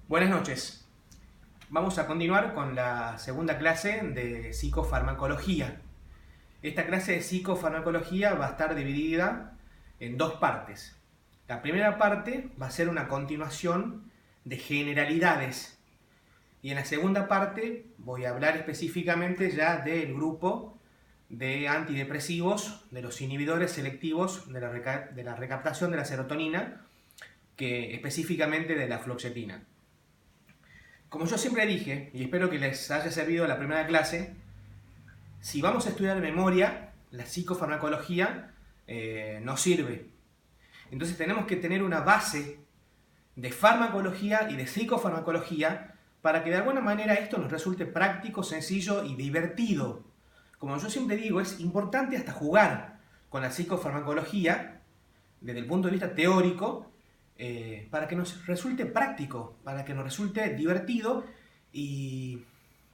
Buenas noches. Vamos a continuar con la segunda clase de psicofarmacología. Esta clase de psicofarmacología va a estar dividida en dos partes. La primera parte va a ser una continuación de generalidades. Y en la segunda parte voy a hablar específicamente ya del grupo de antidepresivos, de los inhibidores selectivos de la recaptación de la serotonina, que específicamente de la fluoxetina. Como yo siempre dije, y espero que les haya servido la primera clase, si vamos a estudiar de memoria, la psicofarmacología no sirve. Entonces tenemos que tener una base de farmacología y de psicofarmacología para que de alguna manera esto nos resulte práctico, sencillo y divertido. Como yo siempre digo, es importante hasta jugar con la psicofarmacología desde el punto de vista teórico, para que nos resulte práctico, para que nos resulte divertido y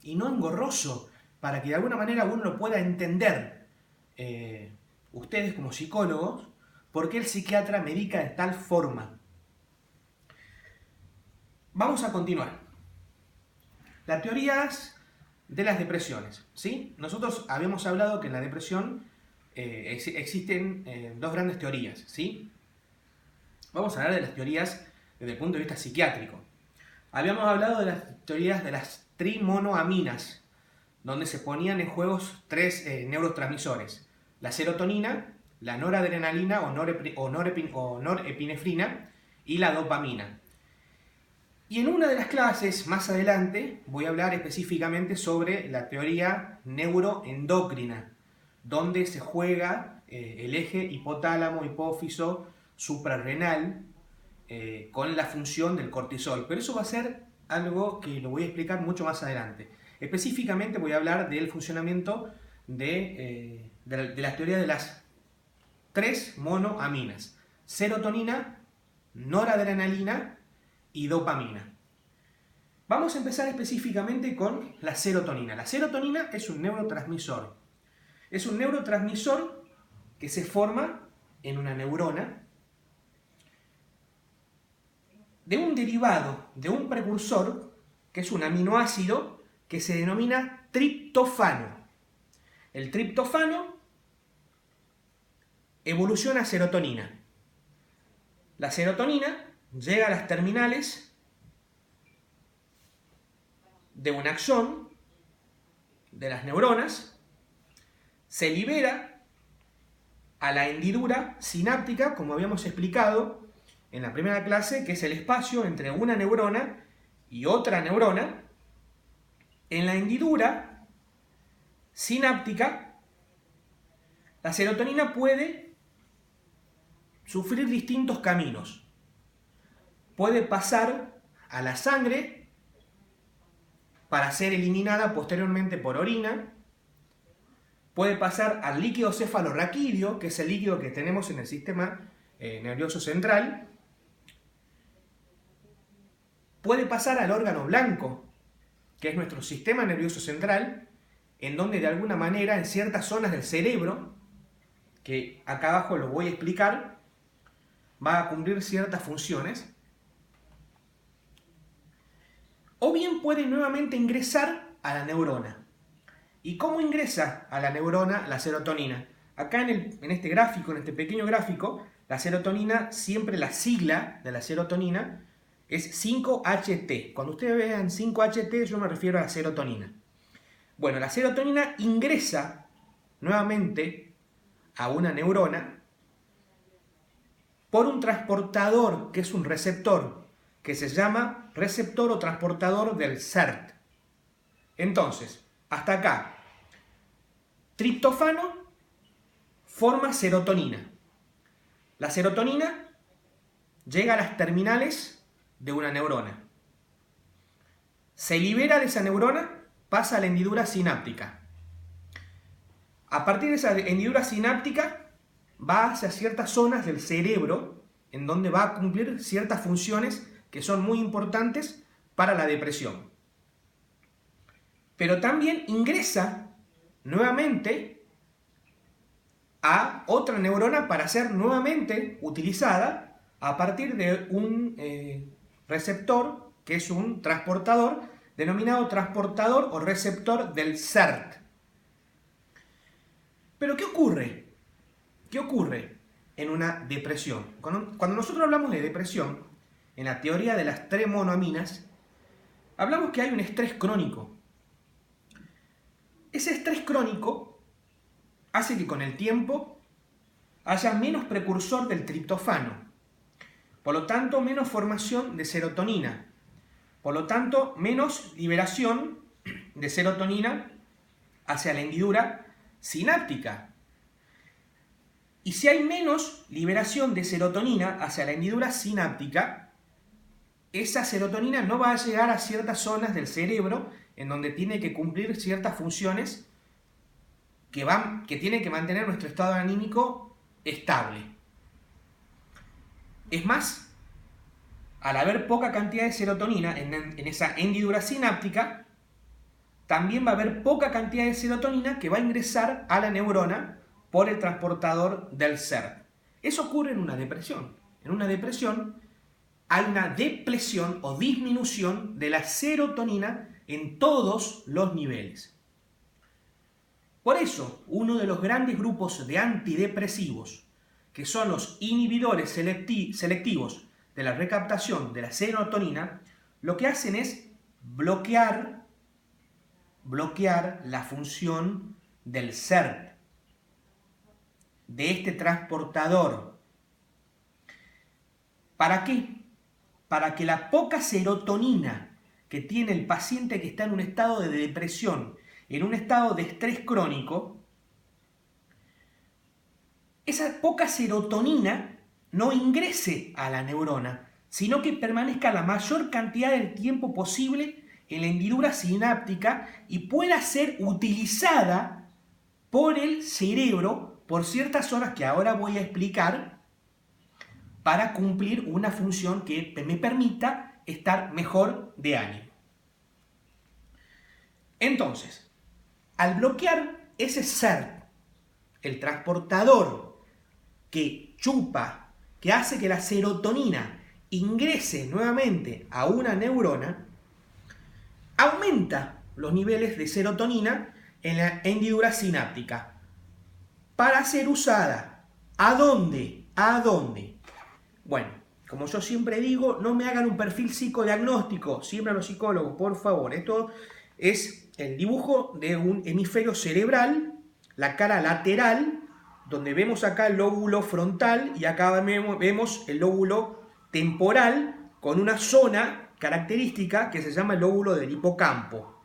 no engorroso, para que de alguna manera uno lo pueda entender, ustedes como psicólogos, por qué el psiquiatra medica de tal forma. Vamos a continuar. Las teorías de las depresiones, ¿sí? Nosotros habíamos hablado que en la depresión existen dos grandes teorías, ¿sí? Vamos a hablar de las teorías desde el punto de vista psiquiátrico. Habíamos hablado de las teorías de las trimonoaminas, donde se ponían en juego tres neurotransmisores: la serotonina, la noradrenalina o norepinefrina y la dopamina. Y en una de las clases, más adelante, voy a hablar específicamente sobre la teoría neuroendocrina, donde se juega el eje hipotálamo, hipófiso, suprarrenal, con la función del cortisol. Pero eso va a ser algo que lo voy a explicar mucho más adelante. Específicamente voy a hablar del funcionamiento de la teoría de las tres monoaminas: serotonina, noradrenalina y dopamina. Vamos a empezar específicamente con la serotonina. La serotonina es un neurotransmisor. Es un neurotransmisor que se forma en una neurona de un derivado, de un precursor, que es un aminoácido que se denomina triptófano. El triptófano evoluciona a serotonina. La serotonina llega a las terminales de un axón de las neuronas, se libera a la hendidura sináptica, como habíamos explicado en la primera clase, que es el espacio entre una neurona y otra neurona. En la hendidura sináptica, la serotonina puede sufrir distintos caminos. Puede pasar a la sangre para ser eliminada posteriormente por orina. Puede pasar al líquido cefalorraquídeo, que es el líquido que tenemos en el sistema nervioso central. Puede pasar al órgano blanco, que es nuestro sistema nervioso central, en donde de alguna manera en ciertas zonas del cerebro, que acá abajo lo voy a explicar, va a cumplir ciertas funciones. O bien puede nuevamente ingresar a la neurona. ¿Y cómo ingresa a la neurona la serotonina? Acá en este gráfico, en este pequeño gráfico, la serotonina, siempre la sigla de la serotonina es 5-HT. Cuando ustedes vean 5-HT, yo me refiero a la serotonina. Bueno, la serotonina ingresa nuevamente a una neurona por un transportador, que es un receptor, que se llama receptor o transportador del CERT. Entonces, hasta acá, triptófano forma serotonina. La serotonina llega a las terminales de una neurona. Se libera de esa neurona, pasa a la hendidura sináptica. A partir de esa hendidura sináptica va hacia ciertas zonas del cerebro en donde va a cumplir ciertas funciones que son muy importantes para la depresión. Pero también ingresa nuevamente a otra neurona para ser nuevamente utilizada a partir de un receptor que es un transportador denominado transportador o receptor del SERT. Pero ¿qué ocurre? ¿Qué ocurre en una depresión? Cuando nosotros hablamos de depresión, en la teoría de las tremonoaminas, hablamos que hay un estrés crónico. Ese estrés crónico hace que con el tiempo haya menos precursor del triptofano, por lo tanto menos formación de serotonina, por lo tanto menos liberación de serotonina hacia la hendidura sináptica. Y si hay menos liberación de serotonina hacia la hendidura sináptica, esa serotonina no va a llegar a ciertas zonas del cerebro en donde tiene que cumplir ciertas funciones que tienen que mantener nuestro estado anímico estable. Es más, al haber poca cantidad de serotonina en esa hendidura sináptica, también va a haber poca cantidad de serotonina que va a ingresar a la neurona por el transportador del SERT. Eso ocurre en una depresión. En una depresión hay una depresión o disminución de la serotonina en todos los niveles. Por eso, uno de los grandes grupos de antidepresivos, que son los inhibidores selectivos de la recaptación de la serotonina, lo que hacen es bloquear la función del SERT, de este transportador. ¿Para qué? Para que la poca serotonina que tiene el paciente que está en un estado de depresión, en un estado de estrés crónico, esa poca serotonina no ingrese a la neurona, sino que permanezca la mayor cantidad del tiempo posible en la hendidura sináptica y pueda ser utilizada por el cerebro por ciertas zonas que ahora voy a explicar para cumplir una función que me permita estar mejor de ánimo. Entonces, al bloquear ese SERT, el transportador que chupa, que hace que la serotonina ingrese nuevamente a una neurona, aumenta los niveles de serotonina en la hendidura sináptica para ser usada. ¿A dónde? ¿A dónde? Bueno, como yo siempre digo, no me hagan un perfil psicodiagnóstico, siempre a los psicólogos, por favor. Esto es el dibujo de un hemisferio cerebral, la cara lateral, donde vemos acá el lóbulo frontal y acá vemos el lóbulo temporal con una zona característica que se llama el lóbulo del hipocampo.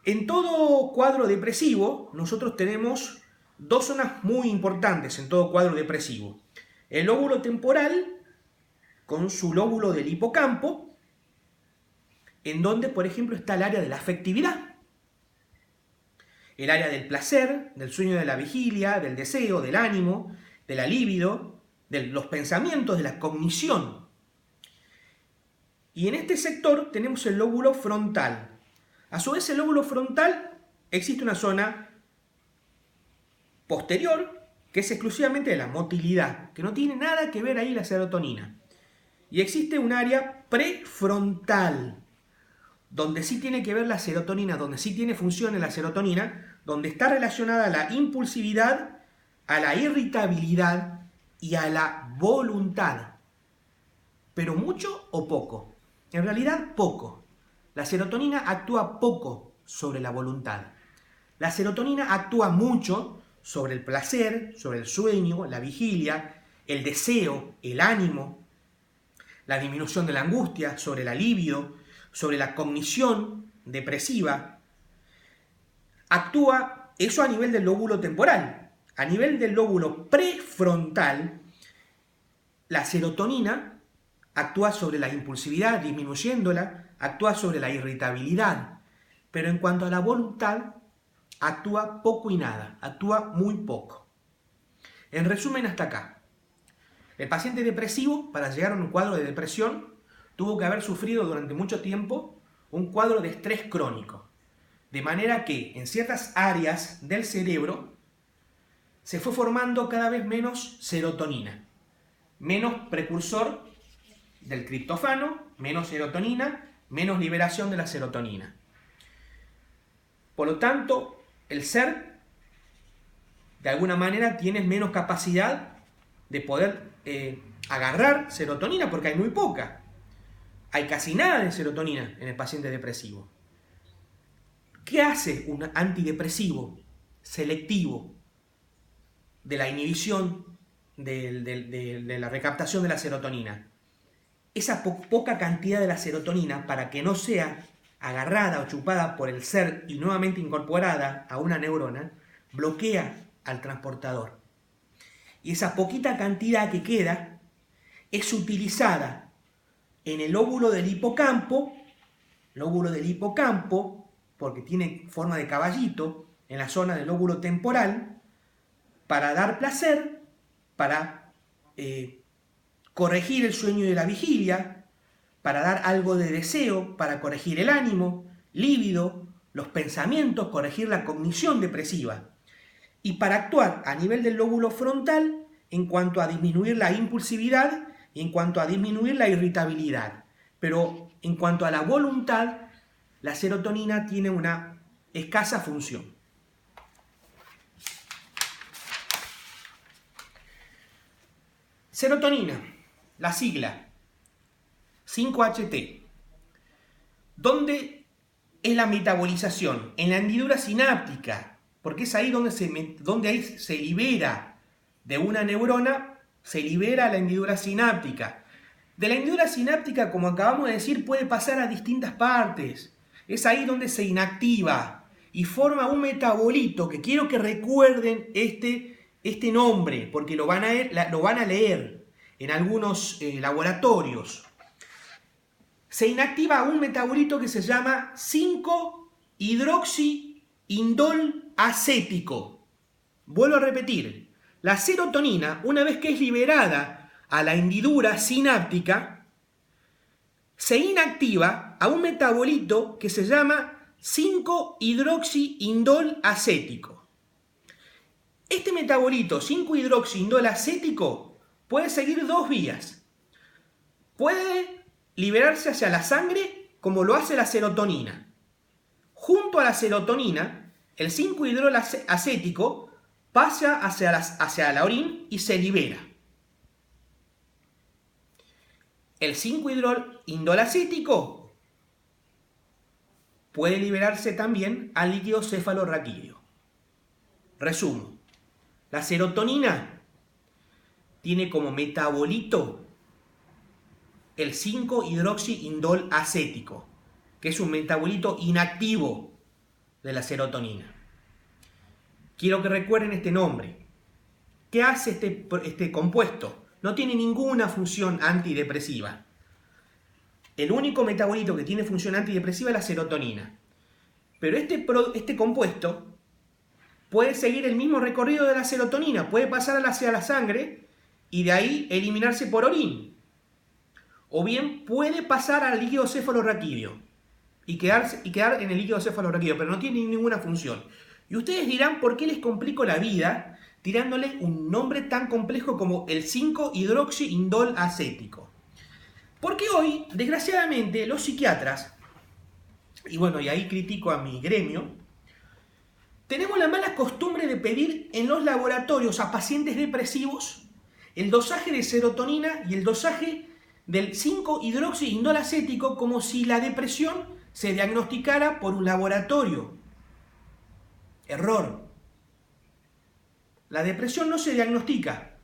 En todo cuadro depresivo, nosotros tenemos dos zonas muy importantes en todo cuadro depresivo. El lóbulo temporal, con su lóbulo del hipocampo, en donde, por ejemplo, está el área de la afectividad, el área del placer, del sueño de la vigilia, del deseo, del ánimo, de la libido, de los pensamientos, de la cognición. Y en este sector tenemos el lóbulo frontal. A su vez, el lóbulo frontal existe una zona posterior que es exclusivamente de la motilidad, que no tiene nada que ver ahí la serotonina. Y existe un área prefrontal, donde sí tiene que ver la serotonina, donde sí tiene función en la serotonina, donde está relacionada a la impulsividad, a la irritabilidad y a la voluntad. ¿Pero mucho o poco? En realidad, poco. La serotonina actúa poco sobre la voluntad. La serotonina actúa mucho sobre el placer, sobre el sueño, la vigilia, el deseo, el ánimo, la disminución de la angustia, sobre la libido, sobre la cognición depresiva. Actúa eso a nivel del lóbulo temporal. A nivel del lóbulo prefrontal, la serotonina actúa sobre la impulsividad, disminuyéndola, actúa sobre la irritabilidad. Pero en cuanto a la voluntad, actúa poco y nada, actúa muy poco. En resumen, hasta acá. El paciente depresivo, para llegar a un cuadro de depresión, tuvo que haber sufrido durante mucho tiempo un cuadro de estrés crónico. De manera que en ciertas áreas del cerebro se fue formando cada vez menos serotonina, menos precursor del triptofano, menos serotonina, menos liberación de la serotonina. Por lo tanto, el ser, de alguna manera, tiene menos capacidad de poder agarrar serotonina, porque hay muy poca. Hay casi nada de serotonina en el paciente depresivo. ¿Qué hace un antidepresivo selectivo de la inhibición de la recaptación de la serotonina? Esa poca cantidad de la serotonina, para que no sea agarrada o chupada por el ser y nuevamente incorporada a una neurona, bloquea al transportador. Y esa poquita cantidad que queda es utilizada en el lóbulo del hipocampo, porque tiene forma de caballito, en la zona del lóbulo temporal, para dar placer, para corregir el sueño de la vigilia, para dar algo de deseo, para corregir el ánimo, líbido, los pensamientos, corregir la cognición depresiva. Y para actuar a nivel del lóbulo frontal en cuanto a disminuir la impulsividad y en cuanto a disminuir la irritabilidad. Pero en cuanto a la voluntad, la serotonina tiene una escasa función. Serotonina, la sigla 5-HT. ¿Dónde es la metabolización? En la hendidura sináptica, porque es ahí donde se libera de una neurona, se libera la hendidura sináptica. De la hendidura sináptica, como acabamos de decir, puede pasar a distintas partes. Es ahí donde se inactiva y forma un metabolito, que quiero que recuerden este nombre, porque lo van a leer en algunos laboratorios. Se inactiva un metabolito que se llama 5-hidroxiindol acético. Vuelvo a repetir, la serotonina, una vez que es liberada a la hendidura sináptica, se inactiva a un metabolito que se llama 5-hidroxiindol acético. Este metabolito 5-hidroxiindol acético puede seguir dos vías. Puede liberarse hacia la sangre como lo hace la serotonina. Junto a la serotonina, el 5-hidrol acético pasa hacia la orina y se libera. El 5-hidroindol acético puede liberarse también al líquido cefalorraquídeo. Resumo, la serotonina tiene como metabolito el 5-hidroxiindol acético, que es un metabolito inactivo de la serotonina. Quiero que recuerden este nombre. ¿Qué hace este compuesto? No tiene ninguna función antidepresiva. El único metabolito que tiene función antidepresiva es la serotonina. Pero este compuesto puede seguir el mismo recorrido de la serotonina, puede pasar hacia la sangre y de ahí eliminarse por orina. O bien puede pasar al líquido cefalorraquídeo y quedar en el líquido cefalorraquídeo, pero no tiene ninguna función. Y ustedes dirán, ¿por qué les complico la vida tirándole un nombre tan complejo como el 5-hidroxiindol acético? Porque hoy, desgraciadamente, los psiquiatras, y bueno, y ahí critico a mi gremio, tenemos la mala costumbre de pedir en los laboratorios a pacientes depresivos el dosaje de serotonina y el dosaje del 5-hidroxiindol acético como si la depresión se diagnosticara por un laboratorio. Error. La depresión no se diagnostica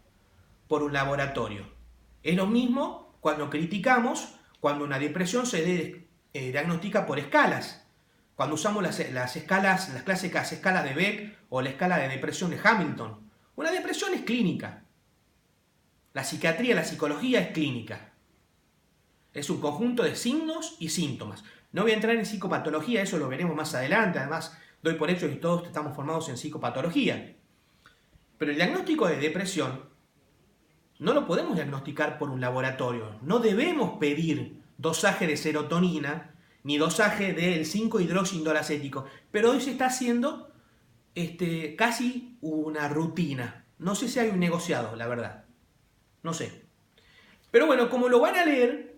por un laboratorio. Es lo mismo cuando criticamos cuando una depresión se diagnostica por escalas. Cuando usamos las escalas, las clásicas escalas de Beck o la escala de depresión de Hamilton. Una depresión es clínica. La psiquiatría, la psicología es clínica. Es un conjunto de signos y síntomas. No voy a entrar en psicopatología, eso lo veremos más adelante. Además, doy por hecho que todos estamos formados en psicopatología. Pero el diagnóstico de depresión no lo podemos diagnosticar por un laboratorio. No debemos pedir dosaje de serotonina ni dosaje del 5-hidroxiindol acético. Pero hoy se está haciendo casi una rutina. No sé si hay un negociado, la verdad. No sé. Pero bueno, como lo van a leer,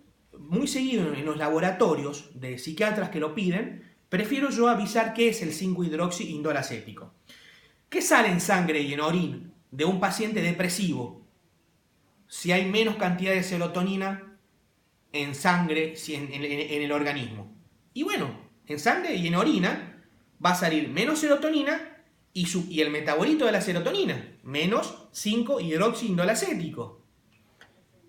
muy seguido en los laboratorios de psiquiatras que lo piden, prefiero yo avisar qué es el 5-hidroxiindolacético. ¿Qué sale en sangre y en orina de un paciente depresivo si hay menos cantidad de serotonina en sangre, en el organismo? Y bueno, en sangre y en orina va a salir menos serotonina y el metabolito de la serotonina, menos 5-hidroxiindolacético.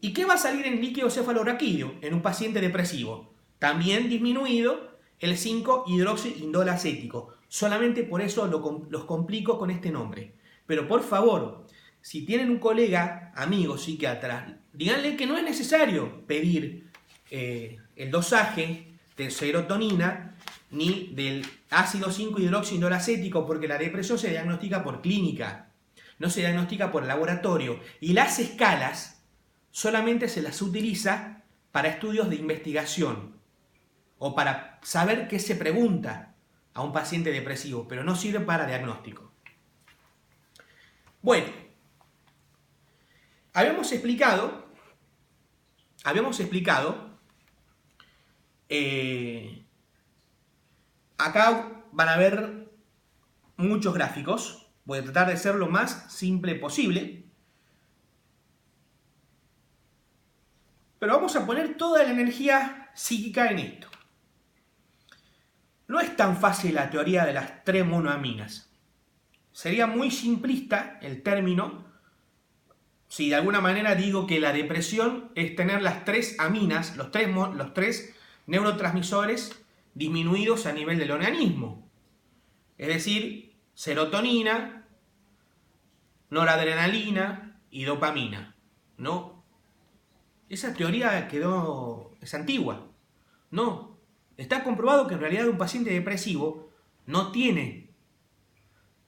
¿Y qué va a salir en líquido cefalorraquídeo en un paciente depresivo? También disminuido el 5-hidroxiindolacético. Solamente por eso los complico con este nombre. Pero por favor, si tienen un colega, amigo, psiquiatra, díganle que no es necesario pedir el dosaje de serotonina ni del ácido 5-hidroxiindolacético, porque la depresión se diagnostica por clínica, no se diagnostica por laboratorio. Y las escalas solamente se las utiliza para estudios de investigación o para saber qué se pregunta a un paciente depresivo, pero no sirve para diagnóstico. Bueno, habíamos explicado acá van a ver muchos gráficos. Voy a tratar de ser lo más simple posible. Pero vamos a poner toda la energía psíquica en esto. No es tan fácil la teoría de las 3 monoaminas. Sería muy simplista el término si de alguna manera digo que la depresión es tener las 3 aminas, los tres neurotransmisores disminuidos a nivel del organismo. Es decir, serotonina, noradrenalina y dopamina. ¿No? Esa teoría es antigua. No. Está comprobado que en realidad un paciente depresivo no tiene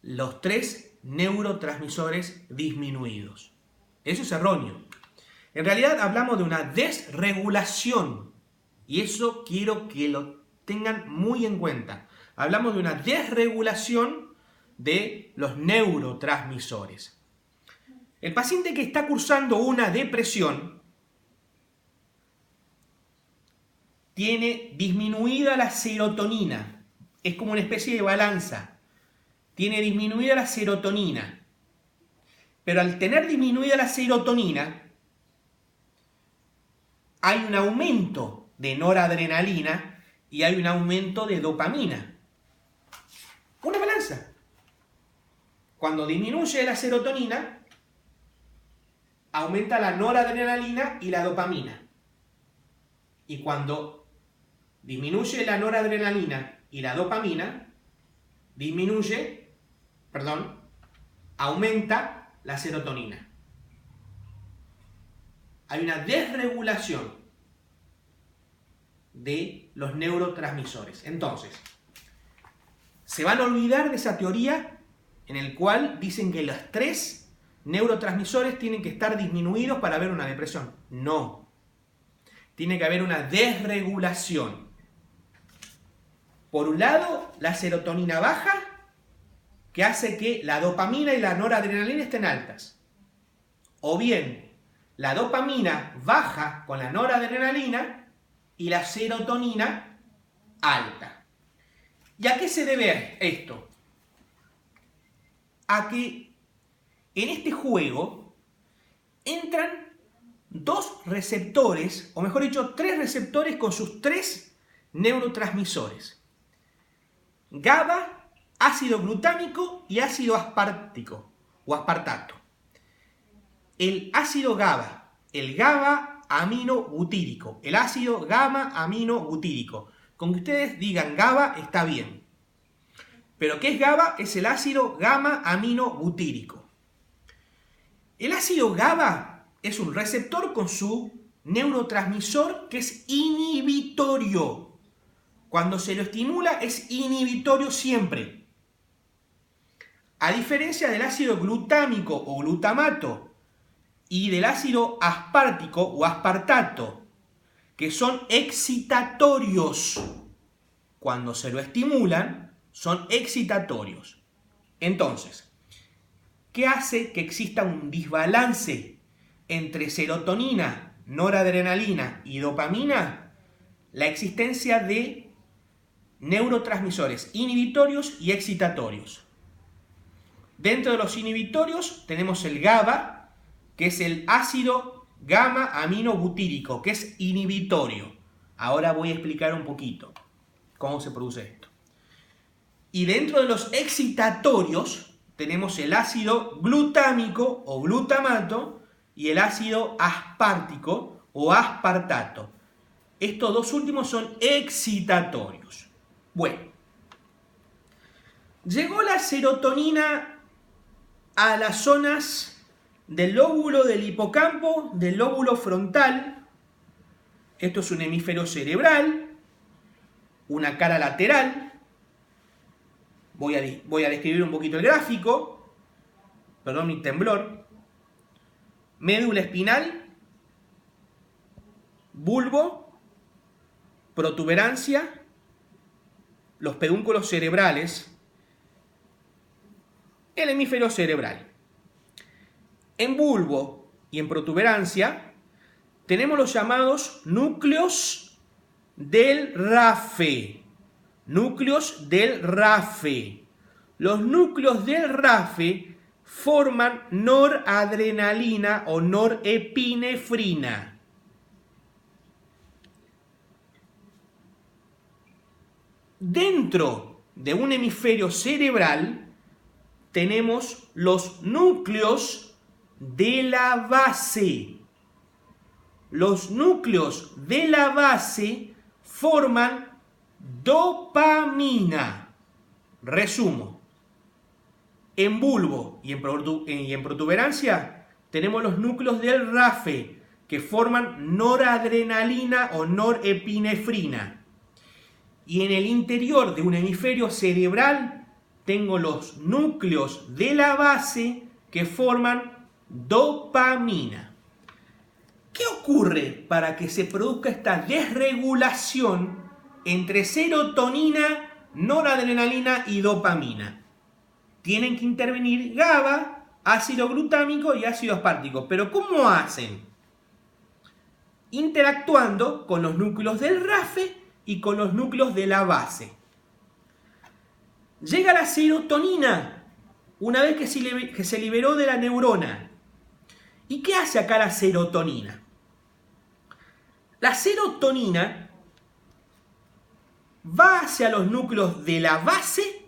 los 3 neurotransmisores disminuidos. Eso es erróneo. En realidad hablamos de una desregulación. Y eso quiero que lo tengan muy en cuenta. Hablamos de una desregulación de los neurotransmisores. El paciente que está cursando una depresión tiene disminuida la serotonina. Es como una especie de balanza. Tiene disminuida la serotonina. Pero al tener disminuida la serotonina, hay un aumento de noradrenalina y hay un aumento de dopamina. Una balanza. Cuando disminuye la serotonina, aumenta la noradrenalina y la dopamina. Y cuando disminuye la noradrenalina y la dopamina, aumenta la serotonina. Hay una desregulación de los neurotransmisores. Entonces, se van a olvidar de esa teoría en el cual dicen que los 3 neurotransmisores tienen que estar disminuidos para haber una depresión. No. Tiene que haber una desregulación. Por un lado, la serotonina baja, que hace que la dopamina y la noradrenalina estén altas. O bien, la dopamina baja con la noradrenalina y la serotonina alta. ¿Y a qué se debe esto? A que en este juego entran 2 receptores, o mejor dicho, 3 receptores con sus 3 neurotransmisores. GABA, ácido glutámico y ácido aspartico o aspartato. El ácido GABA, el GABA aminobutírico, el ácido gamma aminobutírico. Con que ustedes digan GABA está bien. Pero ¿qué es GABA? Es el ácido gamma aminobutírico. El ácido GABA es un receptor con su neurotransmisor que es inhibitorio. Cuando se lo estimula es inhibitorio siempre. A diferencia del ácido glutámico o glutamato y del ácido aspartico o aspartato, que son excitatorios. Cuando se lo estimulan, son excitatorios. Entonces, ¿qué hace que exista un desbalance entre serotonina, noradrenalina y dopamina? la existencia de neurotransmisores inhibitorios y excitatorios. Dentro de los inhibitorios tenemos el GABA, que es el ácido gamma-aminobutírico, que es inhibitorio. Ahora voy a explicar un poquito cómo se produce esto. Y dentro de los excitatorios tenemos el ácido glutámico o glutamato y el ácido aspartico o aspartato. Estos dos últimos son excitatorios. Bueno, llegó la serotonina a las zonas del lóbulo del hipocampo, del lóbulo frontal. Esto es un hemisferio cerebral, una cara lateral. Voy a describir un poquito el gráfico. Perdón mi temblor. Médula espinal, bulbo, protuberancia, los pedúnculos cerebrales, el hemisferio cerebral. En bulbo y en protuberancia tenemos los llamados núcleos del RAFE. Núcleos del RAFE. Los núcleos del RAFE forman noradrenalina o norepinefrina. Dentro de un hemisferio cerebral tenemos los núcleos de la base. Los núcleos de la base forman dopamina. Resumo. En bulbo y en protuberancia tenemos los núcleos del RAFE que forman noradrenalina o norepinefrina. Y en el interior de un hemisferio cerebral tengo los núcleos de la base que forman dopamina. ¿Qué ocurre para que se produzca esta desregulación entre serotonina, noradrenalina y dopamina? Tienen que intervenir GABA, ácido glutámico y ácido aspartico. ¿Pero cómo hacen? Interactuando con los núcleos del RAFE y con los núcleos de la base. Llega la serotonina una vez que se liberó de la neurona. ¿Y qué hace acá la serotonina? La serotonina va hacia los núcleos de la base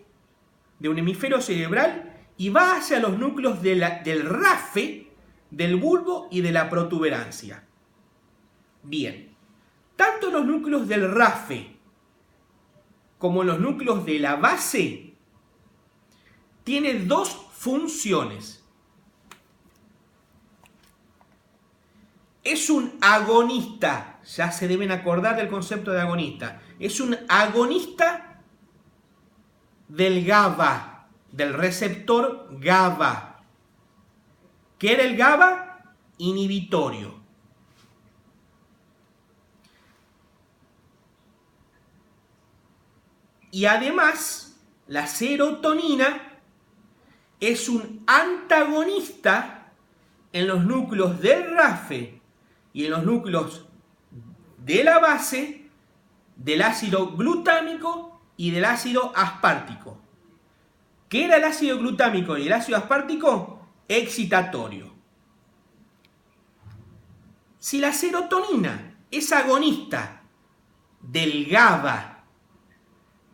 de un hemisferio cerebral y va hacia los núcleos del RAFE, del bulbo y de la protuberancia. Bien, tanto los núcleos del RAFE como los núcleos de la base tienen dos funciones. Es un agonista, ya se deben acordar del concepto de agonista. Es un agonista del GABA, del receptor GABA. ¿Qué era el GABA? Inhibitorio. Y además, la serotonina es un antagonista en los núcleos del RAFE y en los núcleos de la base del ácido glutámico y del ácido aspartico. ¿Qué era el ácido glutámico y el ácido aspartico? Excitatorio. Si la serotonina es agonista del GABA,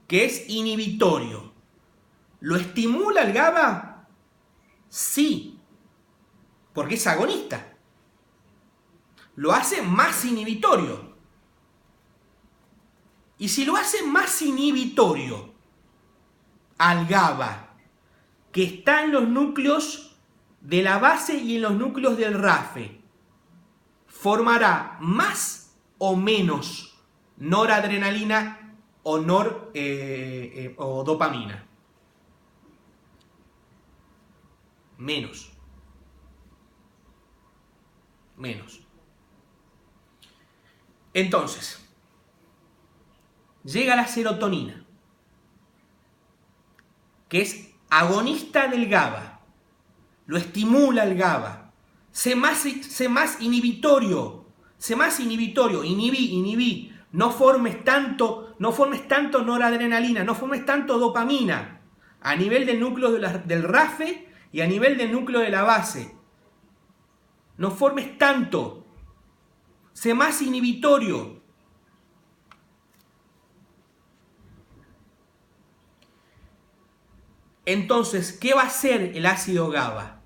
que es inhibitorio, ¿lo estimula el GABA? Sí, porque es agonista. Lo hace más inhibitorio. Y si lo hace más inhibitorio al GABA, que está en los núcleos de la base y en los núcleos del RAFE, formará más o menos noradrenalina o o dopamina. Menos. Entonces, llega la serotonina, que es agonista del GABA, lo estimula el GABA, se más inhibitorio, sé más inhibitorio, inhibí. No formes tanto noradrenalina, no formes tanto dopamina a nivel del núcleo del RAFE y a nivel del núcleo de la base. No formes tanto, sé más inhibitorio. Entonces, ¿qué va a hacer el ácido GABA?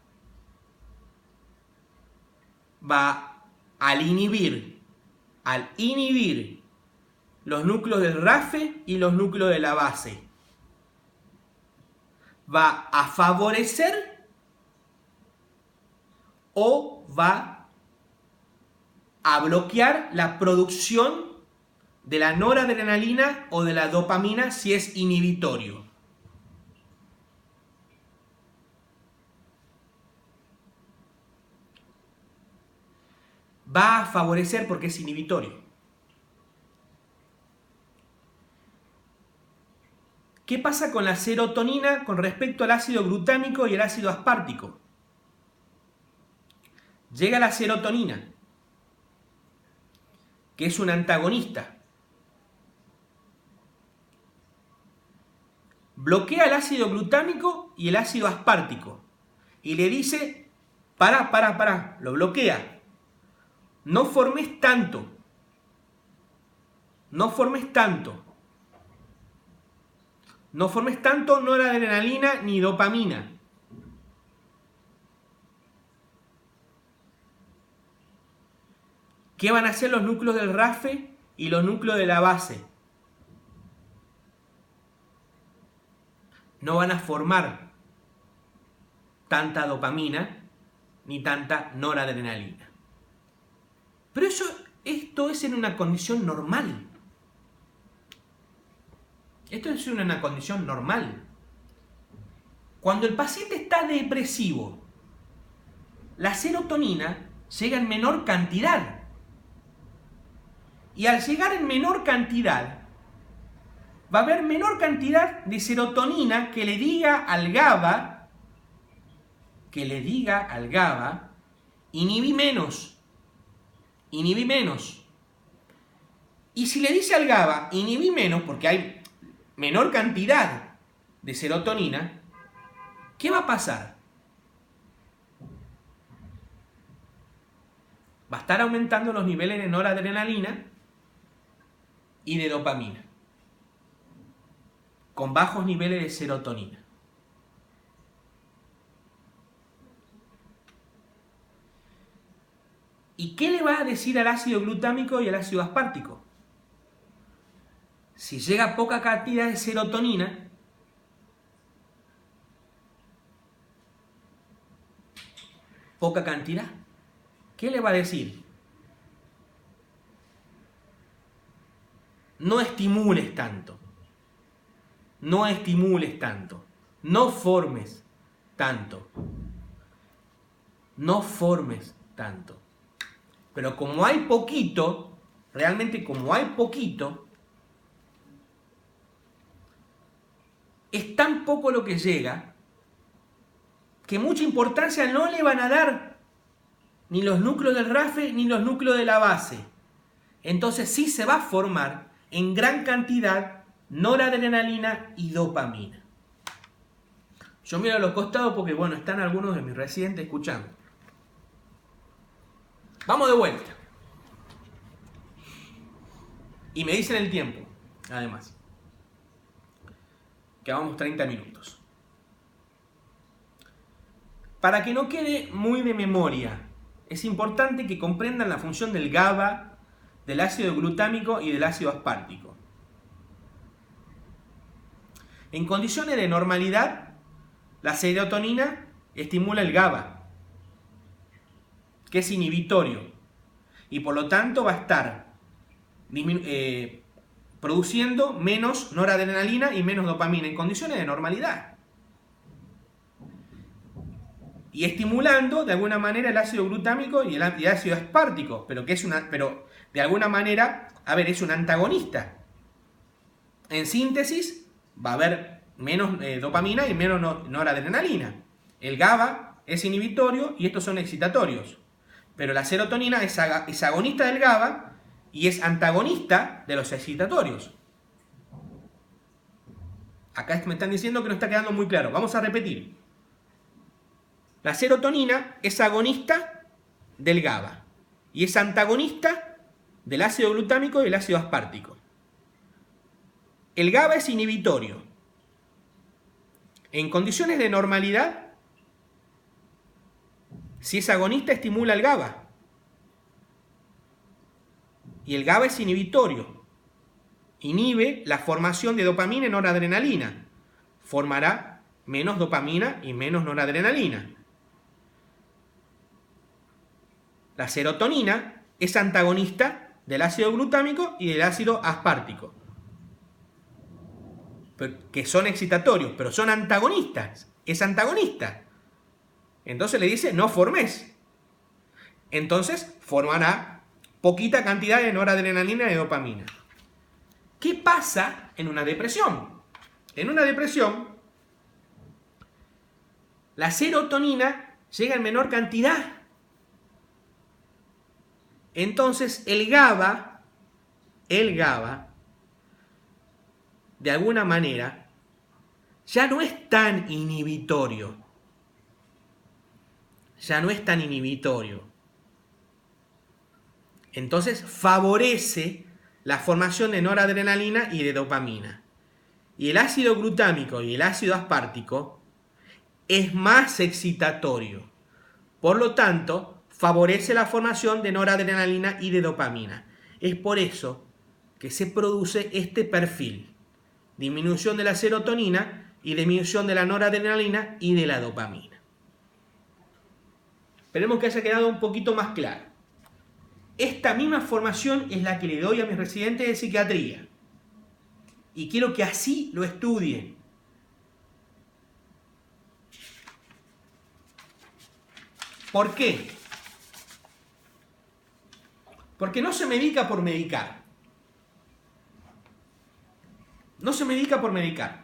Va al inhibir los núcleos del RAFE y los núcleos de la base. Va a favorecer o va a bloquear la producción de la noradrenalina o de la dopamina si es inhibitorio. Va a favorecer porque es inhibitorio. ¿Qué pasa con la serotonina con respecto al ácido glutámico y el ácido aspartico? Llega la serotonina, que es un antagonista. Bloquea el ácido glutámico y el ácido aspartico. Y le dice, pará, lo bloquea. No formes tanto. No formes tanto noradrenalina ni dopamina. ¿Qué van a hacer los núcleos del RAFE y los núcleos de la base? No van a formar tanta dopamina ni tanta noradrenalina. Pero esto es en una condición normal. Esto es en una condición normal. Cuando el paciente está depresivo, la serotonina llega en menor cantidad. Y al llegar en menor cantidad, va a haber menor cantidad de serotonina que le diga al GABA, inhibí menos. Y si le dice al GABA, inhibí menos, porque hay menor cantidad de serotonina, ¿qué va a pasar? Va a estar aumentando los niveles de noradrenalina y de dopamina, con bajos niveles de serotonina. ¿Y qué le va a decir al ácido glutámico y al ácido aspartico? Si llega poca cantidad de serotonina, ¿qué le va a decir? No estimules tanto, no formes tanto. Pero como hay poquito, es tan poco lo que llega, que mucha importancia no le van a dar ni los núcleos del RAFE ni los núcleos de la base. Entonces sí se va a formar en gran cantidad noradrenalina y dopamina. Yo miro a los costados porque, bueno, están algunos de mis residentes escuchando. Vamos de vuelta. Y me dicen el tiempo, además. Que vamos 30 minutos. Para que no quede muy de memoria, es importante que comprendan la función del GABA, del ácido glutámico y del ácido aspartico. En condiciones de normalidad, la serotonina estimula el GABA, que es inhibitorio, y por lo tanto va a estar produciendo menos noradrenalina y menos dopamina en condiciones de normalidad. Y estimulando de alguna manera el ácido glutámico y el ácido aspartico, pero de alguna manera, es un antagonista. En síntesis, va a haber menos dopamina y menos noradrenalina. El GABA es inhibitorio y estos son excitatorios. Pero la serotonina es agonista del GABA y es antagonista de los excitatorios. Acá me están diciendo que no está quedando muy claro. Vamos a repetir. La serotonina es agonista del GABA y es antagonista del ácido glutámico y el ácido aspartico. El GABA es inhibitorio. En condiciones de normalidad, si es agonista, estimula el GABA. Y el GABA es inhibitorio. Inhibe la formación de dopamina y noradrenalina. Formará menos dopamina y menos noradrenalina. La serotonina es antagonista del ácido glutámico y del ácido aspartico, que son excitatorios, pero son antagonistas. Es antagonista. Entonces le dice, no formes. Entonces formará poquita cantidad de noradrenalina y de dopamina. ¿Qué pasa en una depresión? En una depresión, la serotonina llega en menor cantidad. Entonces el GABA, de alguna manera, ya no es tan inhibitorio. Entonces favorece la formación de noradrenalina y de dopamina. Y el ácido glutámico y el ácido aspartico es más excitatorio. Por lo tanto, favorece la formación de noradrenalina y de dopamina. Es por eso que se produce este perfil. Disminución de la serotonina y disminución de la noradrenalina y de la dopamina. Esperemos que haya quedado un poquito más claro. Esta misma formación es la que le doy a mis residentes de psiquiatría. Y quiero que así lo estudien. ¿Por qué? Porque no se medica por medicar. No se medica por medicar.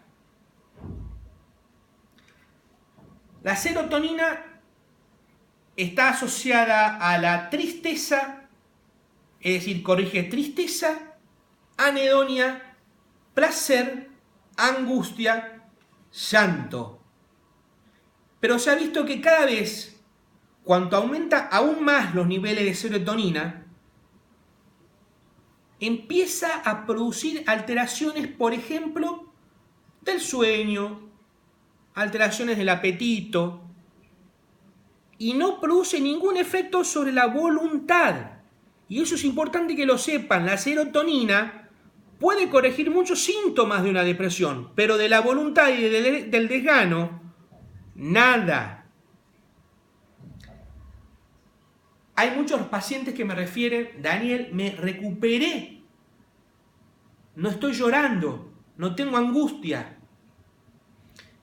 La serotonina está asociada a la tristeza, es decir, corrige tristeza, anedonia, placer, angustia, llanto. Pero se ha visto que cada vez, cuanto aumenta aún más los niveles de serotonina, empieza a producir alteraciones, por ejemplo, del sueño, alteraciones del apetito, y no produce ningún efecto sobre la voluntad. Y eso es importante que lo sepan. La serotonina puede corregir muchos síntomas de una depresión, pero de la voluntad y del desgano, nada. Hay muchos pacientes que me refieren, Daniel, me recuperé, no estoy llorando, no tengo angustia,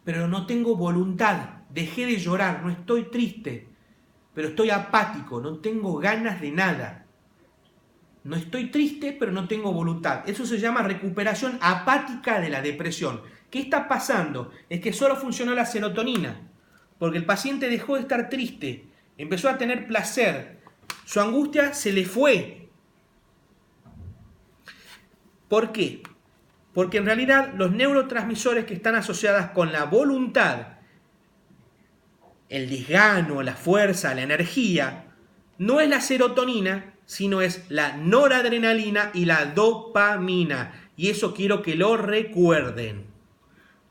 pero no tengo voluntad, dejé de llorar, no estoy triste, pero estoy apático, no tengo ganas de nada. No estoy triste, pero no tengo voluntad. Eso se llama recuperación apática de la depresión. ¿Qué está pasando? Es que solo funcionó la serotonina, porque el paciente dejó de estar triste, empezó a tener placer, su angustia se le fue. ¿Por qué? Porque en realidad los neurotransmisores que están asociados con la voluntad, el desgano, la fuerza, la energía, no es la serotonina, sino es la noradrenalina y la dopamina. Y eso quiero que lo recuerden.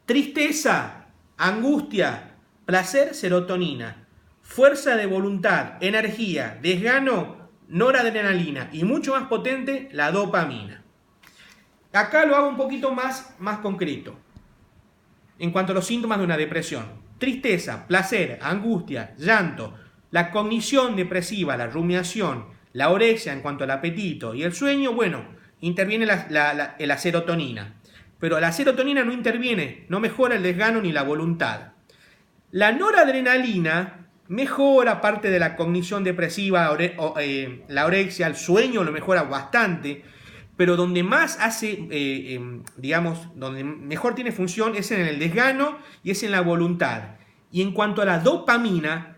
Tristeza, angustia, placer, serotonina. Fuerza de voluntad, energía, desgano, noradrenalina. Y mucho más potente, la dopamina. Acá lo hago un poquito más concreto. En cuanto a los síntomas de una depresión. Tristeza, placer, angustia, llanto, la cognición depresiva, la rumiación, la anorexia en cuanto al apetito y el sueño, bueno, interviene la serotonina. Pero la serotonina no interviene, no mejora el desgano ni la voluntad. La noradrenalina mejora parte de la cognición depresiva, la anorexia, el sueño lo mejora bastante, pero donde más hace, donde mejor tiene función es en el desgano y es en la voluntad. Y en cuanto a la dopamina,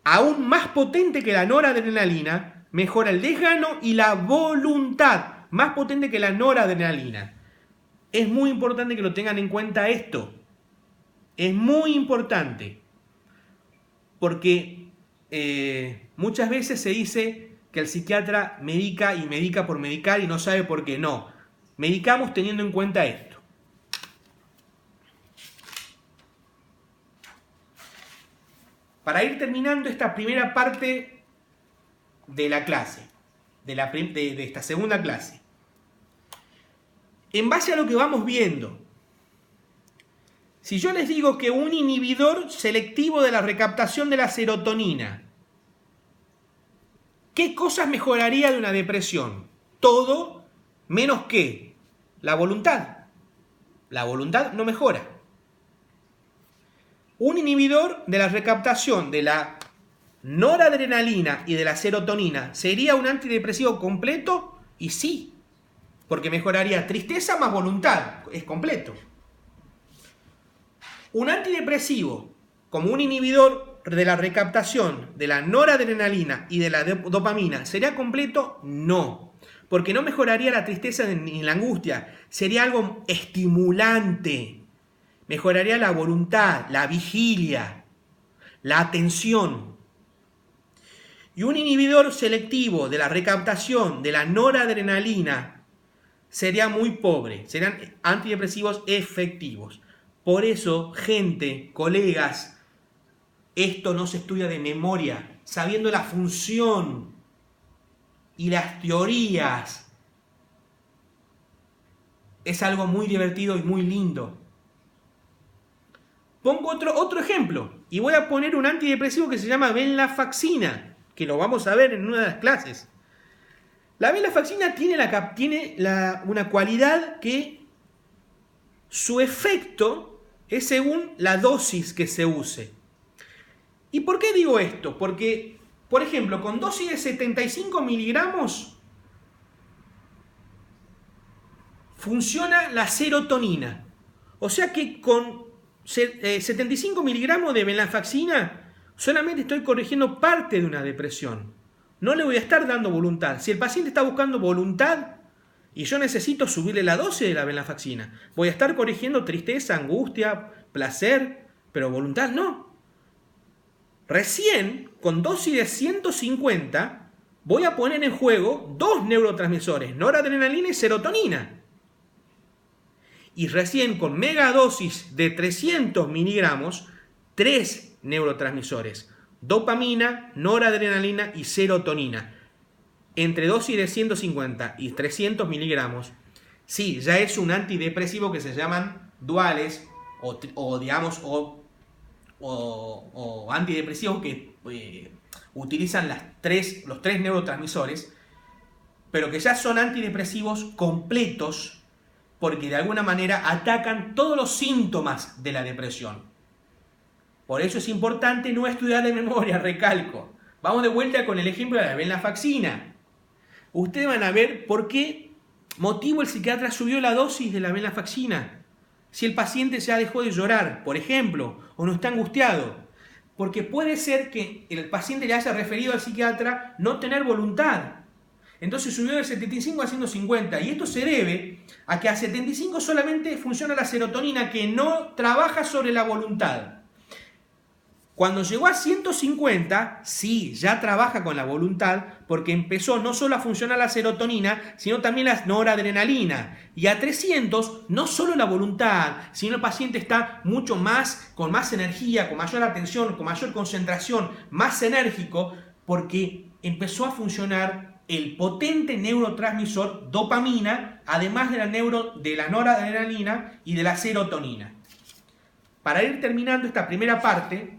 aún más potente que la noradrenalina, mejora el desgano y la voluntad, más potente que la noradrenalina. Es muy importante que lo tengan en cuenta esto. Es muy importante. Porque muchas veces se dice que el psiquiatra medica y medica por medicar y no sabe por qué. No. Medicamos teniendo en cuenta esto. Para ir terminando esta primera parte de la clase, de esta segunda clase, en base a lo que vamos viendo, si yo les digo que un inhibidor selectivo de la recaptación de la serotonina, ¿qué cosas mejoraría de una depresión? Todo menos que la voluntad. La voluntad no mejora. Un inhibidor de la recaptación de la noradrenalina y de la serotonina, ¿sería un antidepresivo completo? Y sí, porque mejoraría tristeza más voluntad, es completo. Un antidepresivo, como un inhibidor de la recaptación de la noradrenalina y de la dopamina, ¿sería completo? No, porque no mejoraría la tristeza ni la angustia, sería algo estimulante. Mejoraría la voluntad, la vigilia, la atención. Y un inhibidor selectivo de la recaptación de la noradrenalina sería muy pobre, serían antidepresivos efectivos. Por eso, gente, colegas, esto no se estudia de memoria, sabiendo la función y las teorías. Es algo muy divertido y muy lindo. Pongo otro ejemplo y voy a poner un antidepresivo que se llama venlafaxina, que lo vamos a ver en una de las clases. La venlafaxina tiene una cualidad que su efecto es según la dosis que se use. ¿Y por qué digo esto? Porque, por ejemplo, con dosis de 75 miligramos funciona la serotonina. O sea que con 75 miligramos de venlafaxina solamente estoy corrigiendo parte de una depresión. No le voy a estar dando voluntad. Si el paciente está buscando voluntad y yo necesito subirle la dosis de la venlafaxina, voy a estar corrigiendo tristeza, angustia, placer, pero voluntad no. Recién, con dosis de 150, voy a poner en juego dos neurotransmisores, noradrenalina y serotonina. Y recién con megadosis de 300 miligramos, 3 neurotransmisores, dopamina, noradrenalina y serotonina. Entre dosis de 150 y 300 miligramos, sí, ya es un antidepresivo que se llaman duales o antidepresivos que utilizan los tres neurotransmisores, pero que ya son antidepresivos completos, porque de alguna manera atacan todos los síntomas de la depresión. Por eso es importante no estudiar de memoria, recalco. Vamos de vuelta con el ejemplo de la venlafaxina. Ustedes van a ver por qué motivo el psiquiatra subió la dosis de la venlafaxina. Si el paciente ya dejó de llorar, por ejemplo, o no está angustiado. Porque puede ser que el paciente le haya referido al psiquiatra no tener voluntad. Entonces subió de 75 a 150 y esto se debe a que a 75 solamente funciona la serotonina que no trabaja sobre la voluntad. Cuando llegó a 150, sí, ya trabaja con la voluntad porque empezó no solo a funcionar la serotonina, sino también la noradrenalina. Y a 300, no solo la voluntad, sino el paciente está mucho más, con más energía, con mayor atención, con mayor concentración, más enérgico, porque empezó a funcionar el potente neurotransmisor dopamina, además de la noradrenalina y de la serotonina. Para ir terminando esta primera parte,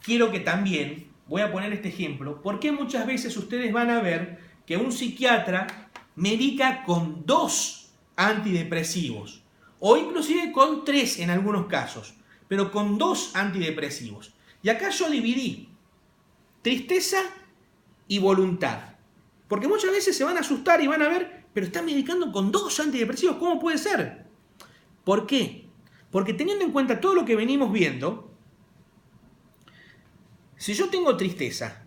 quiero que también, voy a poner este ejemplo, porque muchas veces ustedes van a ver que un psiquiatra medica con 2 antidepresivos, o inclusive con 3 en algunos casos, pero con 2 antidepresivos. Y acá yo dividí tristeza y voluntad. Porque muchas veces se van a asustar y van a ver, pero están medicando con 2 antidepresivos, ¿cómo puede ser? ¿Por qué? Porque teniendo en cuenta todo lo que venimos viendo, Si yo tengo tristeza,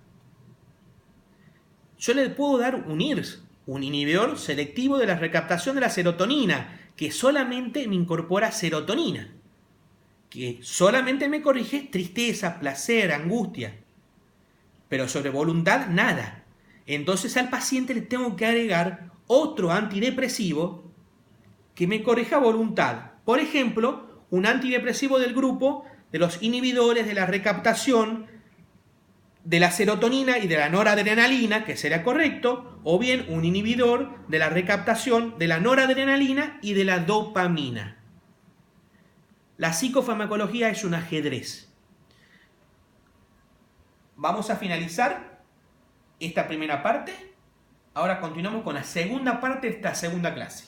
yo le puedo dar un IRS, un inhibidor selectivo de la recaptación de la serotonina, que solamente me incorpora serotonina, que solamente me corrige tristeza, placer, angustia, pero sobre voluntad nada. Entonces al paciente le tengo que agregar otro antidepresivo que me corrija voluntad. Por ejemplo, un antidepresivo del grupo de los inhibidores de la recaptación de la serotonina y de la noradrenalina, que sería correcto, o bien un inhibidor de la recaptación de la noradrenalina y de la dopamina. La psicofarmacología es un ajedrez. Vamos a finalizar esta primera parte. Ahora continuamos con la segunda parte de esta segunda clase.